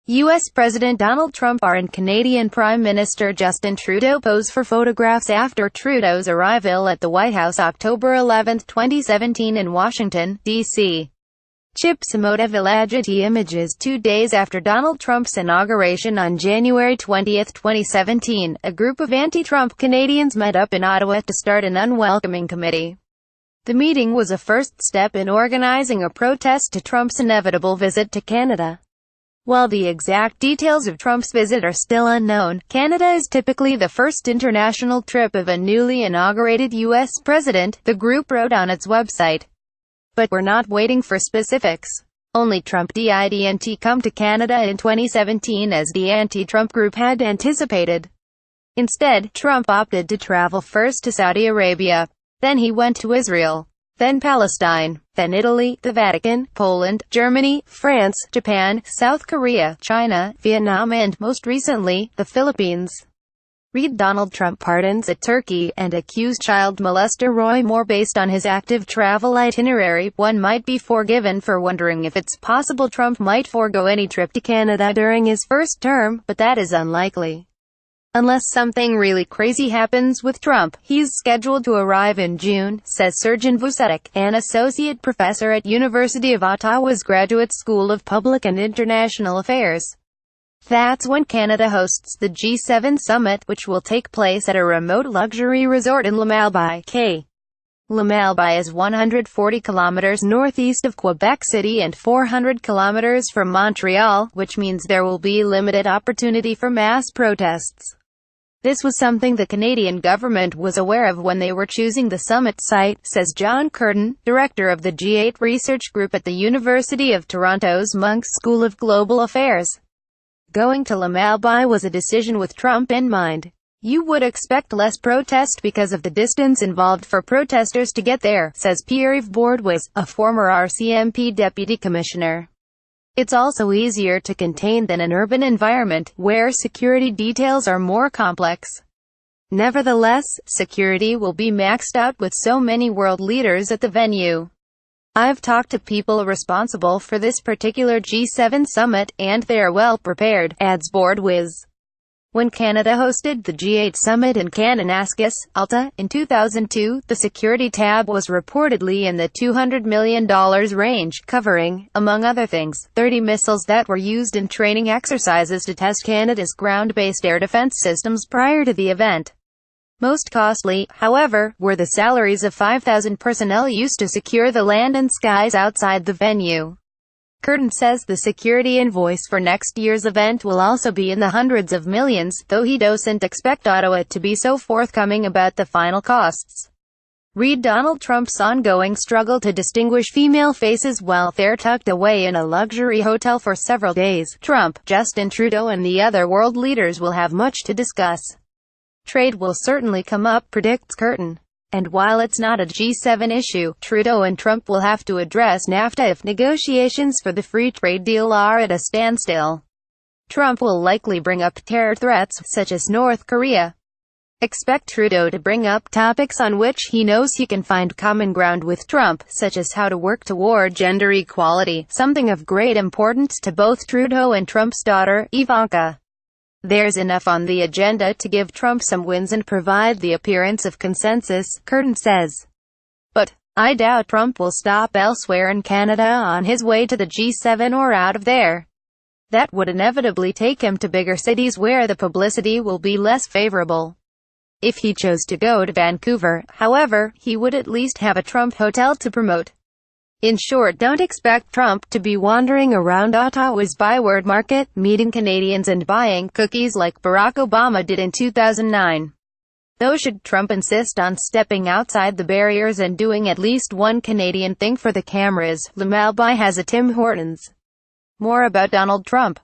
U.S. President Donald Trump and Canadian Prime Minister Justin Trudeau pose for photographs after Trudeau's arrival at the White House October 11, 2017 in Washington, D.C. SomodevillaGetty images 2 days after Donald Trump's inauguration on January 20, 2017, a group of anti-Trump Canadians met up in Ottawa to start an unwelcoming committee. The meeting was a first step in organizing a protest to Trump's inevitable visit to Canada. While the exact details of Trump's visit are still unknown, Canada is typically the first international trip of a newly inaugurated U.S. president, the group wrote on its website. But we're not waiting for specifics. Only Trump didn't come to Canada in 2017 as the anti-Trump group had anticipated. Instead, Trump opted to travel first to Saudi Arabia. Then he went to Israel, then Palestine, then Italy, the Vatican, Poland, Germany, France, Japan, South Korea, China, Vietnam and, most recently, the Philippines. Read Donald Trump pardons at Turkey, and accused child molester Roy Moore. Based on his active travel itinerary, one might be forgiven for wondering if it's possible Trump might forego any trip to Canada during his first term, but that is unlikely. Unless something really crazy happens with Trump, he's scheduled to arrive in June, says Sergeant Vucetic, an associate professor at University of Ottawa's Graduate School of Public and International Affairs. That's when Canada hosts the G7 summit, which will take place at a remote luxury resort in Lamalbaie, K. Lamalbaie is 140 kilometers northeast of Quebec City and 400 kilometers from Montreal, which means there will be limited opportunity for mass protests. This was something the Canadian government was aware of when they were choosing the summit site, says John Curtin, director of the G8 research group at the University of Toronto's Munk School of Global Affairs. Going to Lamalbaie was a decision with Trump in mind. You would expect less protest because of the distance involved for protesters to get there, says Pierre-Yves Bourdois, a former RCMP deputy commissioner. It's also easier to contain than an urban environment, where security details are more complex. Nevertheless, security will be maxed out with so many world leaders at the venue. I've talked to people responsible for this particular G7 summit, and they are well prepared, adds Bourdois. When Canada hosted the G8 summit in Kananaskis, Alta, in 2002, the security tab was reportedly in the $200 million range, covering, among other things, 30 missiles that were used in training exercises to test Canada's ground-based air defense systems prior to the event. Most costly, however, were the salaries of 5,000 personnel used to secure the land and skies outside the venue. Curtin says the security invoice for next year's event will also be in the hundreds of millions, though he doesn't expect Ottawa to be so forthcoming about the final costs. Read Donald Trump's ongoing struggle to distinguish female faces while they're tucked away in a luxury hotel for several days. Trump, Justin Trudeau and the other world leaders will have much to discuss. Trade will certainly come up, predicts Curtin. And while it's not a G7 issue, Trudeau and Trump will have to address NAFTA if negotiations for the free trade deal are at a standstill. Trump will likely bring up terror threats, such as North Korea. Expect Trudeau to bring up topics on which he knows he can find common ground with Trump, such as how to work toward gender equality, something of great importance to both Trudeau and Trump's daughter, Ivanka. There's enough on the agenda to give Trump some wins and provide the appearance of consensus, Curtin says. But I doubt Trump will stop elsewhere in Canada on his way to the G7 or out of there. That would inevitably take him to bigger cities where the publicity will be less favorable. If he chose to go to Vancouver, however, he would at least have a Trump hotel to promote. In short, don't expect Trump to be wandering around Ottawa's Byward Market, meeting Canadians and buying cookies like Barack Obama did in 2009. Though should Trump insist on stepping outside the barriers and doing at least one Canadian thing for the cameras, Lamalbaie has a Tim Hortons. More about Donald Trump.